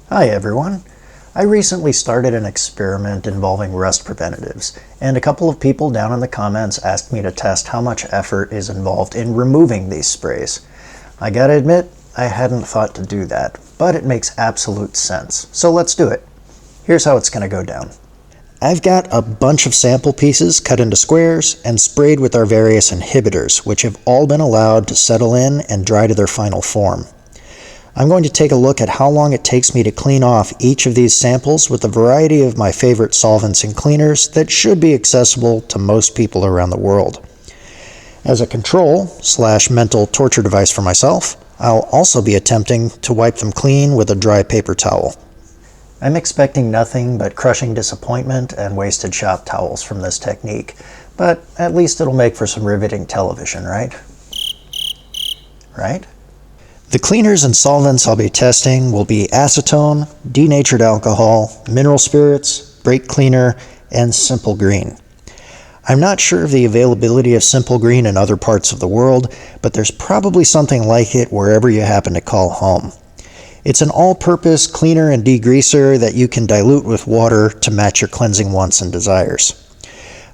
Hi everyone. I recently started an experiment involving rust preventatives, and a couple of people down in the comments asked me to test how much effort is involved in removing these sprays. I gotta admit, I hadn't thought to do that, but it makes absolute sense. So let's do it. Here's how it's gonna go down. I've got a bunch of sample pieces cut into squares and sprayed with our various inhibitors, which have all been allowed to settle in and dry to their final form. I'm going to take a look at how long it takes me to clean off each of these samples with a variety of my favorite solvents and cleaners that should be accessible to most people around the world. As a control/mental torture device for myself, I'll also be attempting to wipe them clean with a dry paper towel. I'm expecting nothing but crushing disappointment and wasted shop towels from this technique, but at least it'll make for some riveting television, right? Right? The cleaners and solvents I'll be testing will be acetone, denatured alcohol, mineral spirits, brake cleaner, and simple green. I'm not sure of the availability of simple green in other parts of the world, but there's probably something like it wherever you happen to call home. It's an all-purpose cleaner and degreaser that you can dilute with water to match your cleansing wants and desires.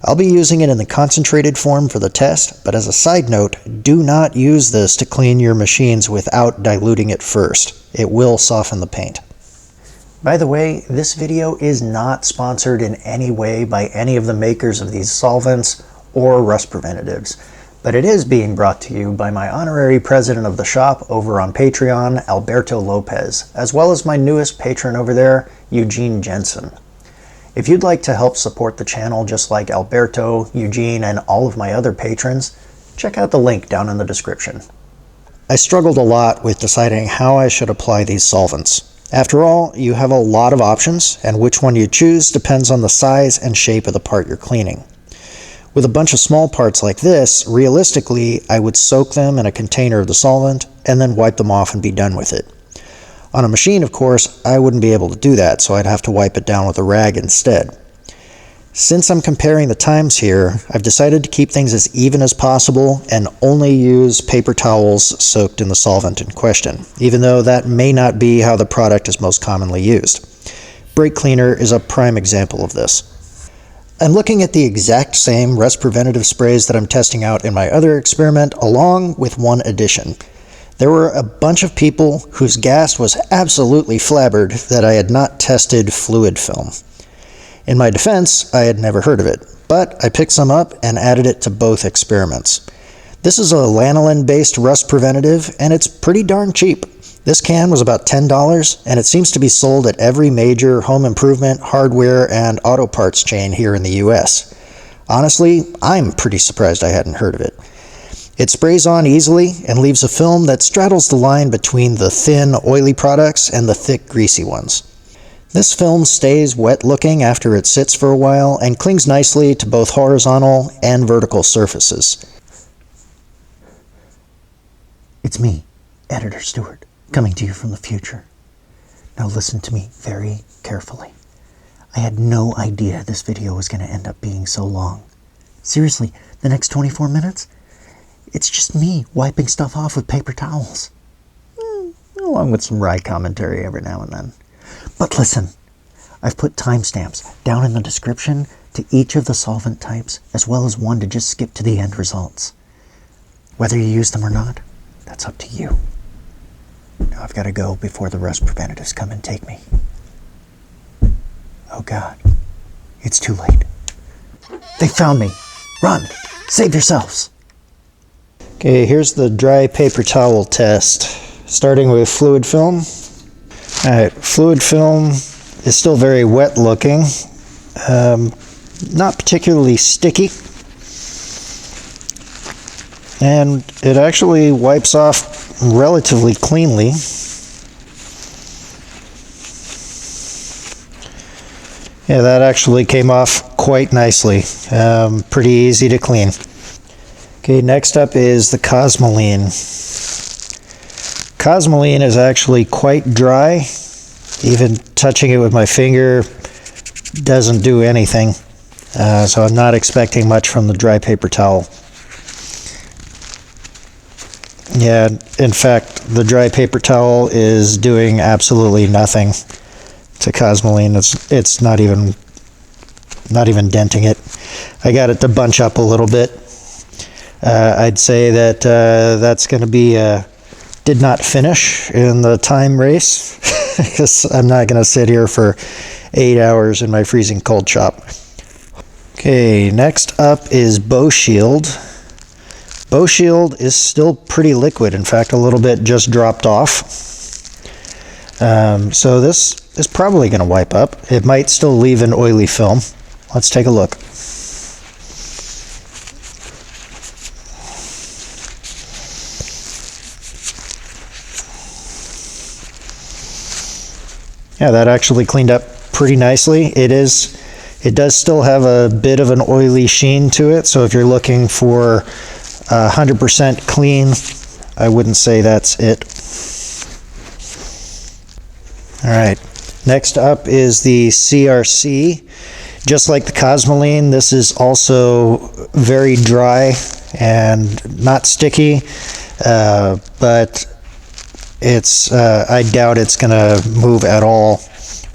I'll be using it in the concentrated form for the test, but as a side note, do not use this to clean your machines without diluting it first. It will soften the paint. By the way, this video is not sponsored in any way by any of the makers of these solvents or rust preventatives, but it is being brought to you by my honorary president of the shop over on Patreon, Alberto Lopez, as well as my newest patron over there, Eugene Jensen. If you'd like to help support the channel just like Alberto, Eugene, and all of my other patrons, check out the link down in the description. I struggled a lot with deciding how I should apply these solvents. After all, you have a lot of options, and which one you choose depends on the size and shape of the part you're cleaning. With a bunch of small parts like this, realistically, I would soak them in a container of the solvent and then wipe them off and be done with it. On a machine, of course, I wouldn't be able to do that, so I'd have to wipe it down with a rag instead. Since I'm comparing the times here, I've decided to keep things as even as possible and only use paper towels soaked in the solvent in question, even though that may not be how the product is most commonly used. Brake cleaner is a prime example of this. I'm looking at the exact same rust preventative sprays that I'm testing out in my other experiment, along with one addition. There were a bunch of people whose gas was absolutely flabbered that I had not tested fluid film. In my defense, I had never heard of it, but I picked some up and added it to both experiments. This is a lanolin-based rust preventative, and it's pretty darn cheap. This can was about $10, and it seems to be sold at every major home improvement, hardware, and auto parts chain here in the US. Honestly, I'm pretty surprised I hadn't heard of it. It sprays on easily and leaves a film that straddles the line between the thin, oily products and the thick, greasy ones. This film stays wet-looking after it sits for a while and clings nicely to both horizontal and vertical surfaces. It's me, Editor Stewart, coming to you from the future. Now listen to me very carefully. I had no idea this video was going to end up being so long. Seriously, the next 24 minutes? It's just me wiping stuff off with paper towels. Along with some wry commentary every now and then. But listen, I've put timestamps down in the description to each of the solvent types, as well as one to just skip to the end results. Whether you use them or not, that's up to you. Now I've got to go before the rust preventatives come and take me. Oh God, it's too late. They found me. Run, save yourselves. Okay, here's the dry paper towel test, starting with fluid film. Alright, fluid film is still very wet looking, not particularly sticky, and it actually wipes off relatively cleanly. Yeah, that actually came off quite nicely, pretty easy to clean. Okay, next up is the Cosmoline. Cosmoline is actually quite dry. Even touching it with my finger doesn't do anything. So I'm not expecting much from the dry paper towel. Yeah, in fact, the dry paper towel is doing absolutely nothing. to Cosmoline. It's not even denting it. I got it to bunch up a little bit. I'd say that that's going to be did not finish in the time race, because I'm not going to sit here for 8 hours in my freezing cold shop. Okay, next up is Bow Shield. Bow Shield is still pretty liquid. In fact, a little bit just dropped off. So this is probably going to wipe up. It might still leave an oily film. Let's take a look. Yeah, that actually cleaned up pretty nicely. It does still have a bit of an oily sheen to it, so if you're looking for 100% clean, I wouldn't say that's it. All right, next up is the CRC. Just like the Cosmoline, this is also very dry and not sticky, but I doubt it's going to move at all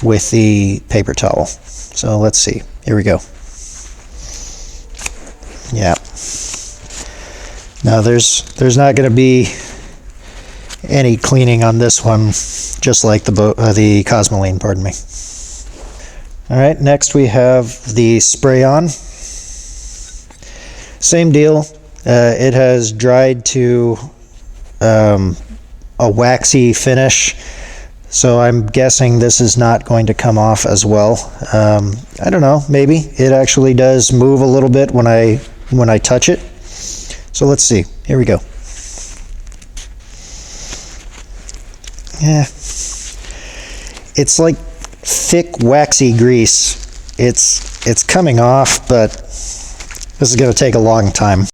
with the paper towel. So let's see. Here we go. Yeah. Now there's not going to be any cleaning on this one, just like the Cosmoline, pardon me. All right, next we have the Spray-On. Same deal. It has dried to a waxy finish, so I'm guessing this is not going to come off as well. I don't know, maybe it actually does move a little bit when I touch it. So let's see. Here we go. Yeah, it's like thick waxy grease. It's coming off, but this is going to take a long time.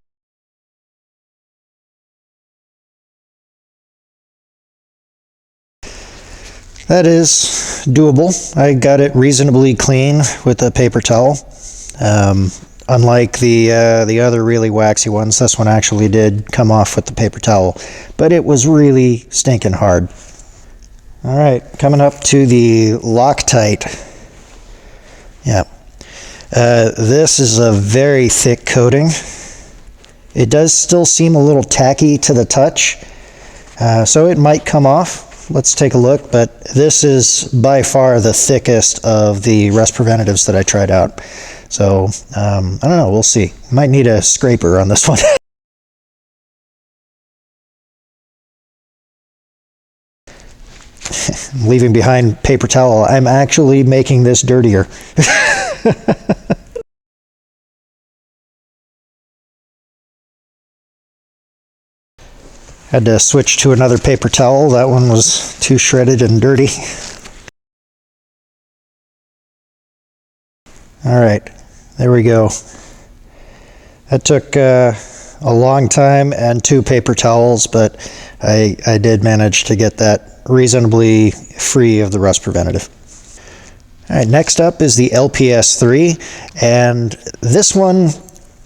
That is doable. I got it reasonably clean with a paper towel. Unlike the other really waxy ones, this one actually did come off with the paper towel, but it was really stinking hard. All right, coming up to the Loctite. Yeah, this is a very thick coating. It does still seem a little tacky to the touch, so it might come off. Let's take a look, but this is by far the thickest of the rust preventatives that I tried out. So, I don't know, we'll see. Might need a scraper on this one. I'm leaving behind paper towel. I'm actually making this dirtier. Had to switch to another paper towel. That one was too shredded and dirty. All right, there we go. That took a long time and 2 paper towels, but I did manage to get that reasonably free of the rust preventative. All right, next up is the LPS3, and this one,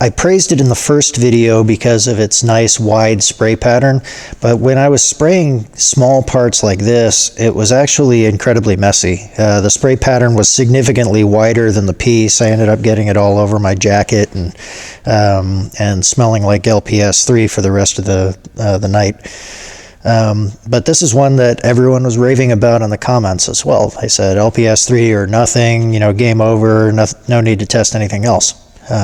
I praised it in the first video because of its nice wide spray pattern, but when I was spraying small parts like this, it was actually incredibly messy. The spray pattern was significantly wider than the piece. I ended up getting it all over my jacket and smelling like LPS3 for the rest of the night. But this is one that everyone was raving about in the comments as well. They said LPS3 or nothing, game over, no need to test anything else.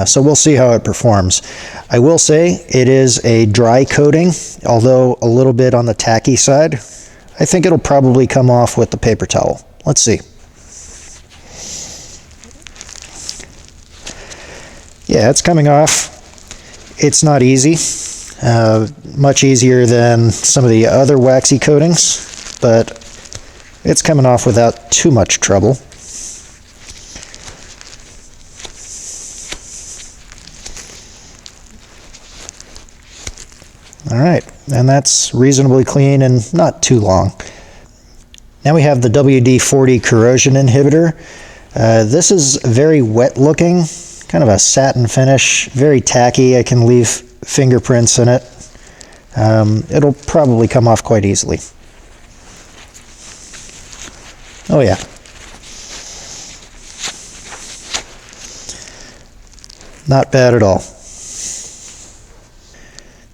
So we'll see how it performs. I will say it is a dry coating, although a little bit on the tacky side. I think it'll probably come off with the paper towel. Let's see. Yeah, it's coming off. It's not easy. Much easier than some of the other waxy coatings, but it's coming off without too much trouble. All right, and that's reasonably clean and not too long. Now we have the WD-40 corrosion inhibitor. This is very wet looking, kind of a satin finish, very tacky. I can leave fingerprints in it. It'll probably come off quite easily. Oh yeah. Not bad at all.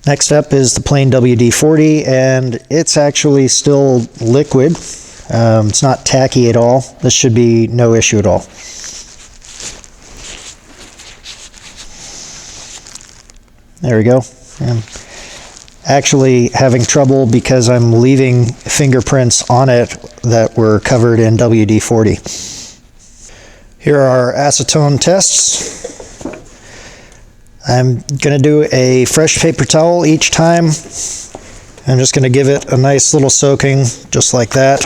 Next up is the plain WD-40, and it's actually still liquid. It's not tacky at all. This should be no issue at all. There we go. I'm actually having trouble because I'm leaving fingerprints on it that were covered in WD-40. Here are our acetone tests. I'm going to do a fresh paper towel each time. I'm just going to give it a nice little soaking, just like that,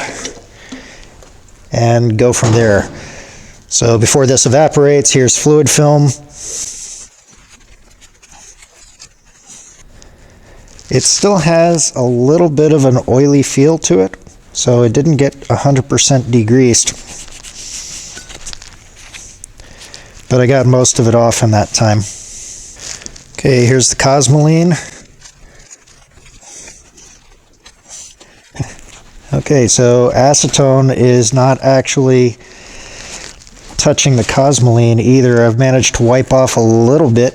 and go from there. So before this evaporates, here's fluid film. It still has a little bit of an oily feel to it, so it didn't get 100% degreased. But I got most of it off in that time. Okay, here's the Cosmoline. Okay, so acetone is not actually touching the Cosmoline either. I've managed to wipe off a little bit.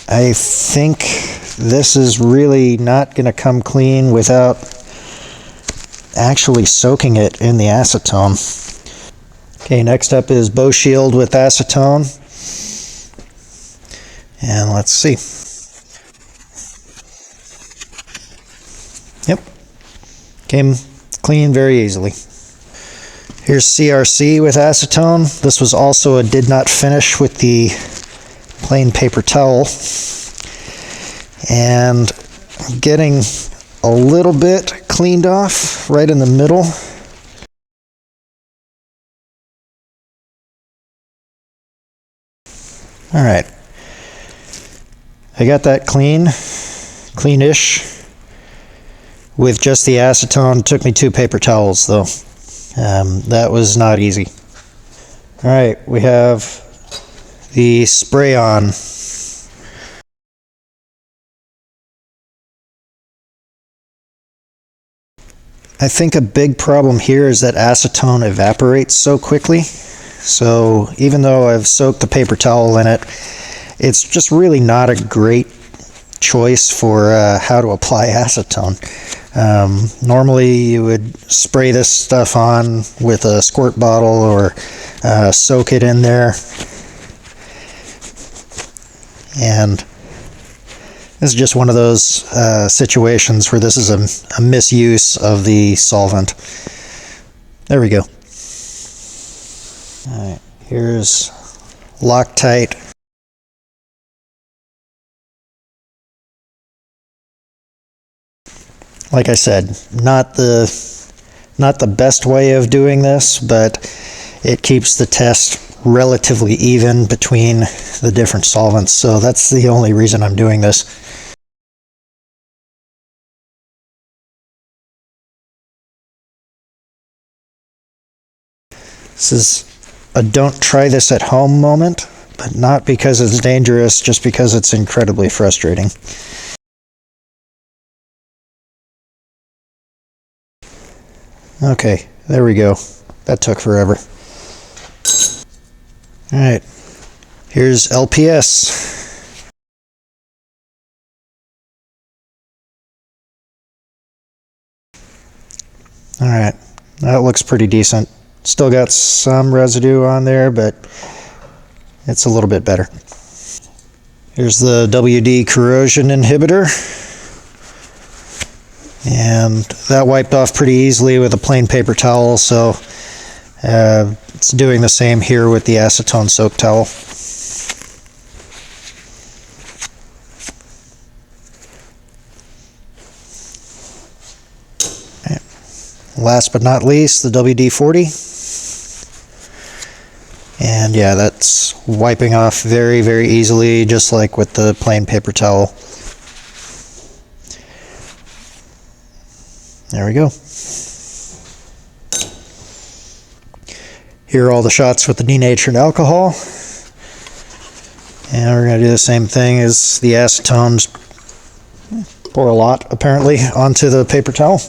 I think this is really not going to come clean without actually soaking it in the acetone. Okay, next up is Bow Shield with acetone. And let's see. Yep, came clean very easily. Here's CRC with acetone. This was also a did not finish with the plain paper towel. And I'm getting a little bit cleaned off right in the middle. All right, I got that cleanish with just the acetone. It took me 2 paper towels though. That was not easy. All right, we have the spray on. I think a big problem here is that acetone evaporates so quickly. So even though I've soaked the paper towel in it, it's just really not a great choice for how to apply acetone. Normally you would spray this stuff on with a squirt bottle or soak it in there. And this is just one of those situations where this is a misuse of the solvent. There we go. All right, here's Loctite. Like I said, not the best way of doing this, but it keeps the test relatively even between the different solvents. So that's the only reason I'm doing this. This is a don't try this at home moment, but not because it's dangerous, just because it's incredibly frustrating. Okay, there we go. That took forever. All right, here's LPS. All right, that looks pretty decent. Still got some residue on there, but it's a little bit better. Here's the WD corrosion inhibitor. And that wiped off pretty easily with a plain paper towel, so it's doing the same here with the acetone soak towel. Last but not least, the WD-40. And yeah, that's wiping off very, very easily, just like with the plain paper towel. There we go. Here are all the shots with the denatured alcohol. And we're going to do the same thing as the acetones. Pour a lot, apparently, onto the paper towel.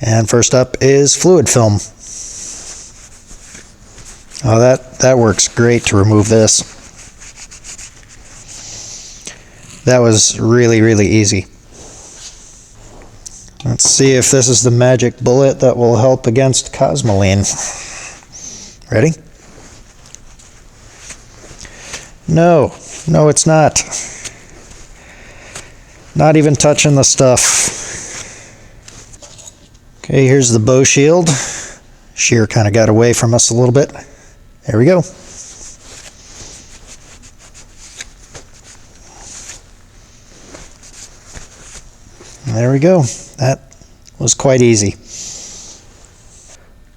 And first up is fluid film. Oh, that works great to remove this. That was really, really easy. Let's see if this is the magic bullet that will help against cosmoline. Ready? No, it's not. Not even touching the stuff. Okay, here's the bow shield. Shear kind of got away from us a little bit. There we go. There we go. That was quite easy.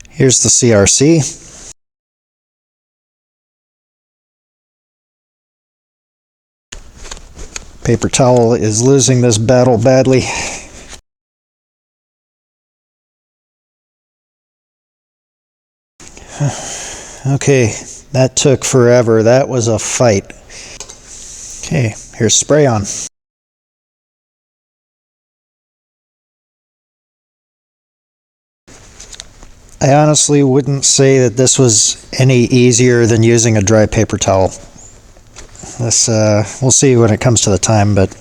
Here's the CRC. Paper towel is losing this battle badly. Okay, that took forever. That was a fight. Okay, here's spray on. I honestly wouldn't say that this was any easier than using a dry paper towel. This, we'll see when it comes to the time, but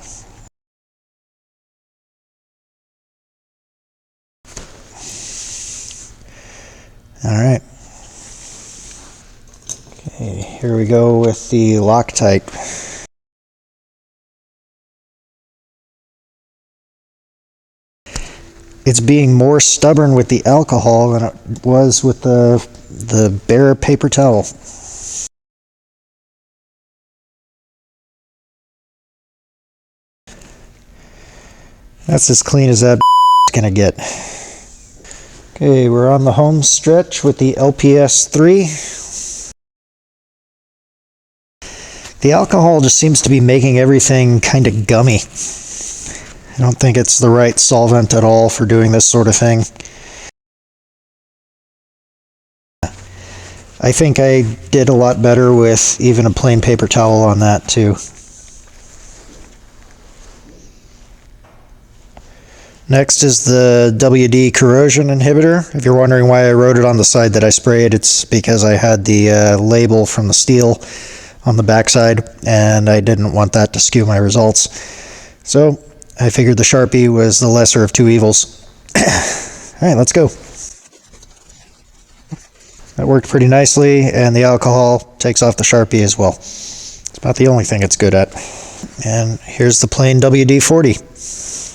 all right. Okay, here we go with the Loctite. It's being more stubborn with the alcohol than it was with the bare paper towel. That's as clean as that gonna get. Okay, we're on the home stretch with the LPS 3. The alcohol just seems to be making everything kind of gummy. I don't think it's the right solvent at all for doing this sort of thing. I think I did a lot better with even a plain paper towel on that too. Next is the WD corrosion inhibitor. If you're wondering why I wrote it on the side that I sprayed, it's because I had the label from the steel on the backside, and I didn't want that to skew my results. So I figured the Sharpie was the lesser of two evils. All right, let's go. That worked pretty nicely, and the alcohol takes off the Sharpie as well. It's about the only thing it's good at. And here's the plain WD-40.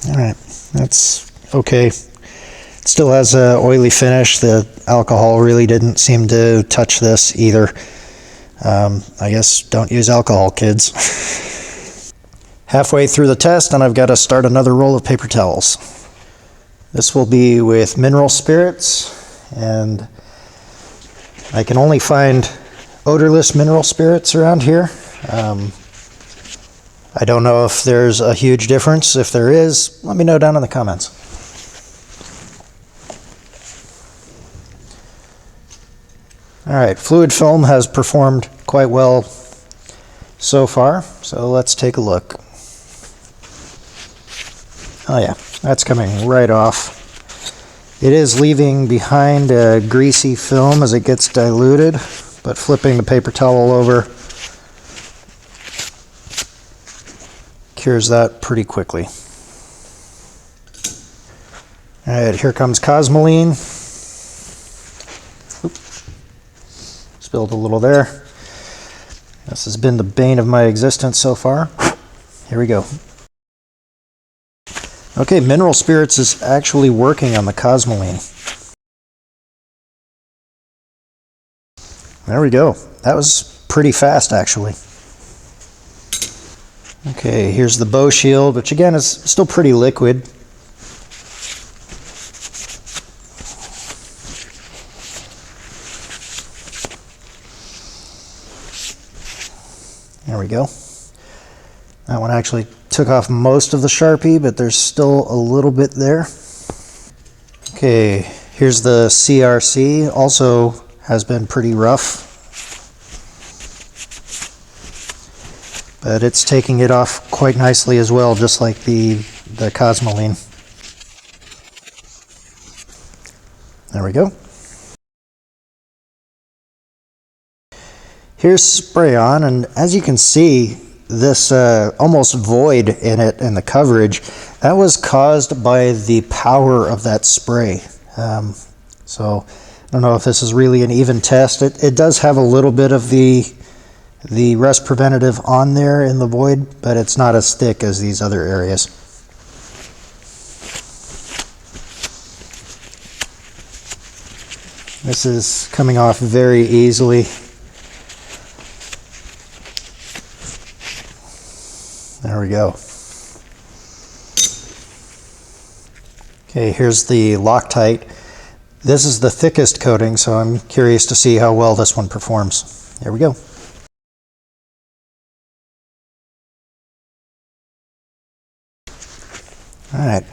All right, that's okay. It still has an oily finish. The alcohol really didn't seem to touch this either. I guess don't use alcohol, kids. Halfway through the test, and I've got to start another roll of paper towels. This will be with mineral spirits, and I can only find odorless mineral spirits around here. I don't know if there's a huge difference. If there is, let me know down in the comments. All right, fluid film has performed quite well so far, so let's take a look. Oh yeah, that's coming right off. It is leaving behind a greasy film as it gets diluted, but flipping the paper towel over cures that pretty quickly. All right, here comes cosmoline. Spilled a little there. This has been the bane of my existence so far. Here we go. Okay, mineral spirits is actually working on the cosmoline. There we go. That was pretty fast, actually. Okay, here's the bow shield, which again is still pretty liquid. There we go. That one actually took off most of the Sharpie, but there's still a little bit there. Okay, here's the CRC. Also has been pretty rough. but it's taking it off quite nicely as well, just like the Cosmoline. There we go. Here's spray on, and as you can see, this almost void in it in the coverage, that was caused by the power of that spray. So I don't know if this is really an even test. It does have a little bit of the rust preventative on there in the void, but it's not as thick as these other areas. This is coming off very easily. There we go. Okay, here's the Loctite. This is the thickest coating, so I'm curious to see how well this one performs. There we go. All right,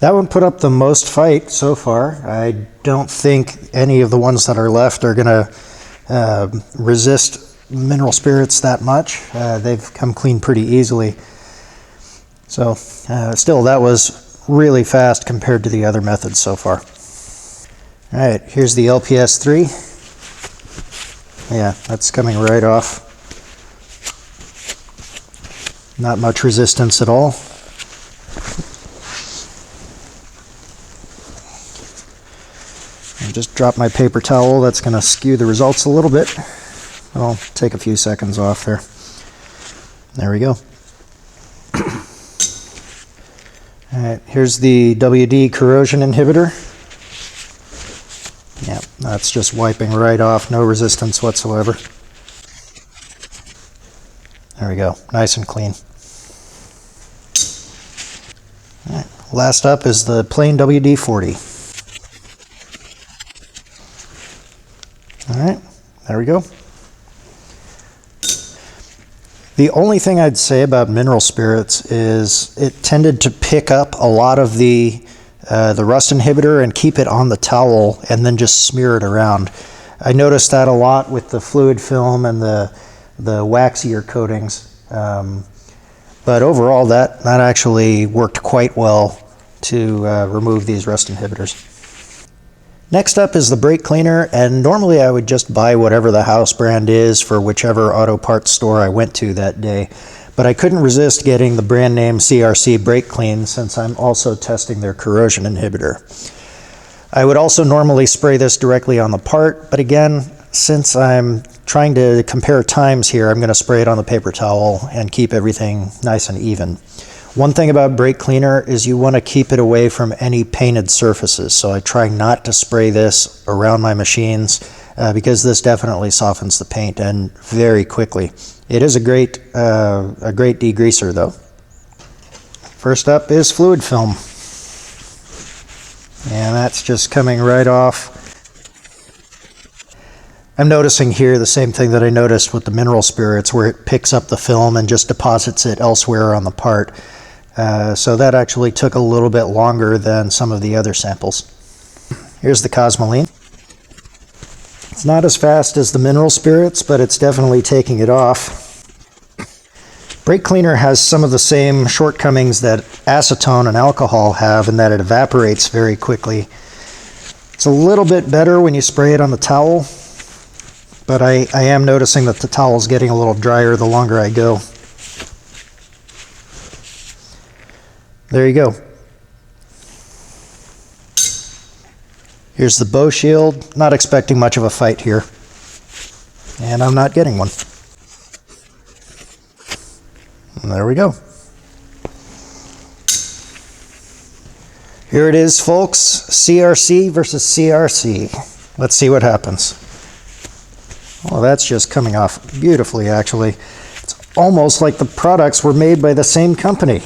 that one put up the most fight so far. I don't think any of the ones that are left are going to resist mineral spirits that much. They've come clean pretty easily. So still, that was really fast compared to the other methods so far. All right, here's the LPS 3. Yeah, that's coming right off. Not much resistance at all. I just dropped my paper towel. That's going to skew the results a little bit. I'll take a few seconds off there. There we go. All right, here's the WD corrosion inhibitor. Yeah, that's just wiping right off, no resistance whatsoever. There we go, nice and clean. All right, last up is the plain WD-40. All right, there we go. The only thing I'd say about mineral spirits is it tended to pick up a lot of the rust inhibitor and keep it on the towel and then just smear it around. I noticed that a lot with the fluid film and the waxier coatings. But overall, that actually worked quite well to remove these rust inhibitors. Next up is the brake cleaner, and normally I would just buy whatever the house brand is for whichever auto parts store I went to that day. But I couldn't resist getting the brand name CRC Brake Clean since I'm also testing their corrosion inhibitor. I would also normally spray this directly on the part, but again, since I'm trying to compare times here, I'm going to spray it on the paper towel and keep everything nice and even. One thing about brake cleaner is you want to keep it away from any painted surfaces, so I try not to spray this around my machines because this definitely softens the paint and very quickly. It is a great degreaser though. First up is fluid film, and that's just coming right off. I'm noticing here the same thing that I noticed with the mineral spirits, where it picks up the film and just deposits it elsewhere on the part. So that actually took a little bit longer than some of the other samples. Here's the Cosmoline. It's not as fast as the mineral spirits, but it's definitely taking it off. Brake cleaner has some of the same shortcomings that acetone and alcohol have in that it evaporates very quickly. It's a little bit better when you spray it on the towel, but I am noticing that the towel is getting a little drier the longer I go. There you go. Here's the bow shield. Not expecting much of a fight here. And I'm not getting one. And there we go. Here it is, folks. CRC versus CRC. Let's see what happens. Well, that's just coming off beautifully, actually. It's almost like the products were made by the same company.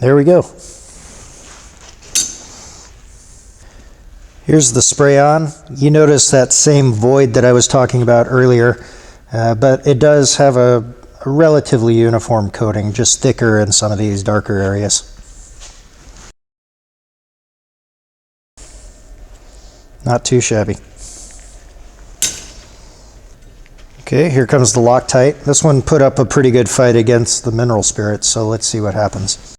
There we go. Here's the spray on. You notice that same void that I was talking about earlier, but it does have a relatively uniform coating, just thicker in some of these darker areas. Not too shabby. Okay, here comes the Loctite. This one put up a pretty good fight against the mineral spirits, so let's see what happens.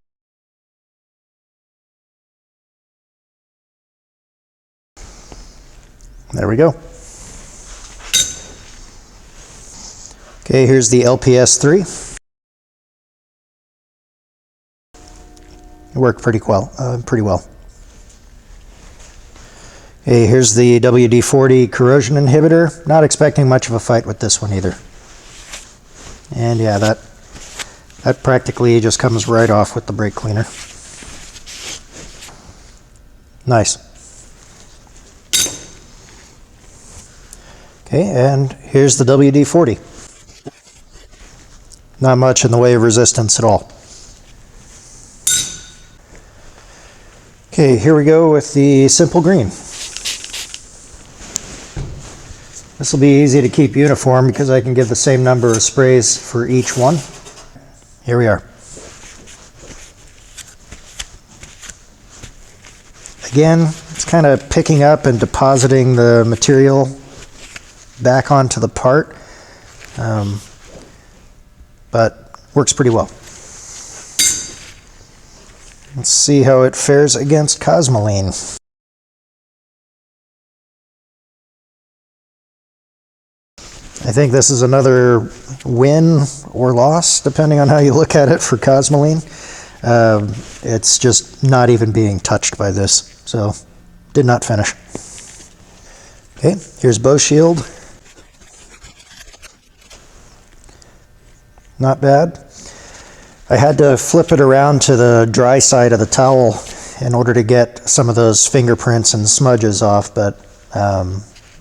There we go. Okay, here's the LPS3. It worked pretty well. Okay, here's the WD-40 corrosion inhibitor. Not expecting much of a fight with this one either. And yeah, that practically just comes right off with the brake cleaner. Nice. Okay, and here's the WD-40. Not much in the way of resistance at all. Okay, here we go with the Simple Green. This will be easy to keep uniform because I can give the same number of sprays for each one. Here we are. Again, it's kind of picking up and depositing the material back onto the part, but works pretty well. Let's see how it fares against Cosmoline. I think this is another win or loss, depending on how you look at it, for Cosmoline. It's just not even being touched by this, so did not finish. Okay, here's Bow Shield. Not bad. I had to flip it around to the dry side of the towel in order to get some of those fingerprints and smudges off, but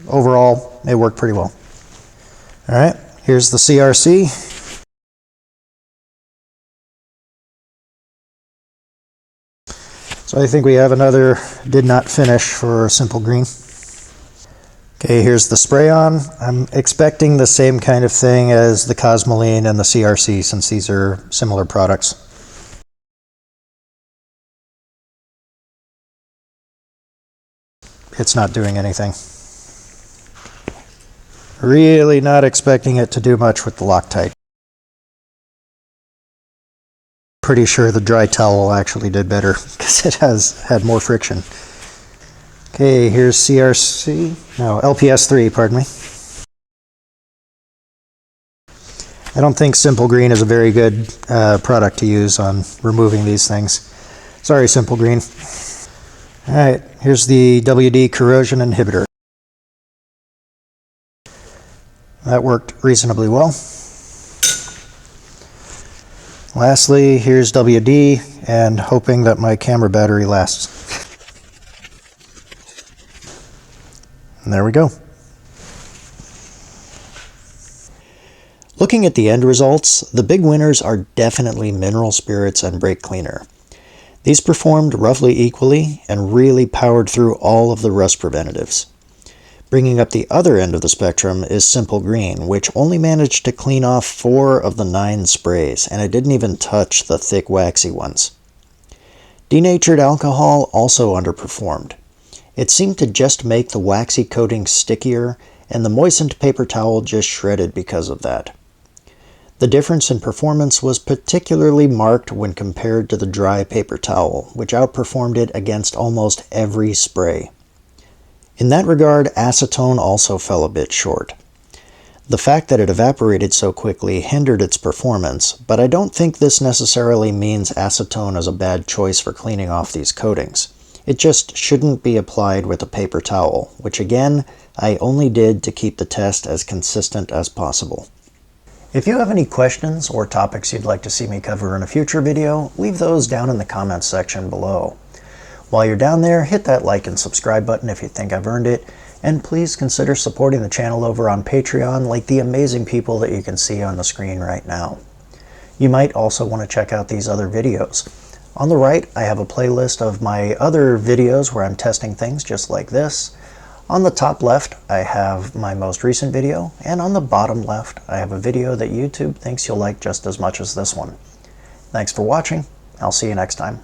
overall it worked pretty well. All right, here's the CRC. So I think we have another did not finish for Simple Green. Okay, here's the spray-on. I'm expecting the same kind of thing as the Cosmoline and the CRC since these are similar products. It's not doing anything. Really not expecting it to do much with the Loctite. Pretty sure the dry towel actually did better because it has had more friction. Okay, here's LPS3, pardon me. I don't think Simple Green is a very good product to use on removing these things. Sorry, Simple Green. All right, here's the WD corrosion inhibitor. That worked reasonably well. Lastly, here's WD, and hoping that my camera battery lasts. And there we go. Looking at the end results, the big winners are definitely mineral spirits and brake cleaner. These performed roughly equally and really powered through all of the rust preventatives. Bringing up the other end of the spectrum is Simple Green, which only managed to clean off 4 of the 9 sprays, and it didn't even touch the thick waxy ones. Denatured Alcohol also underperformed. It seemed to just make the waxy coating stickier, and the moistened paper towel just shredded because of that. The difference in performance was particularly marked when compared to the dry paper towel, which outperformed it against almost every spray. In that regard, Acetone also fell a bit short. The fact that it evaporated so quickly hindered its performance, but I don't think this necessarily means Acetone is a bad choice for cleaning off these coatings. It just shouldn't be applied with a paper towel, which again, I only did to keep the test as consistent as possible. If you have any questions or topics you'd like to see me cover in a future video, leave those down in the comments section below. While you're down there, hit that like and subscribe button if you think I've earned it, and please consider supporting the channel over on Patreon like the amazing people that you can see on the screen right now. You might also want to check out these other videos. On the right, I have a playlist of my other videos where I'm testing things just like this. On the top left, I have my most recent video, and on the bottom left, I have a video that YouTube thinks you'll like just as much as this one. Thanks for watching. I'll see you next time.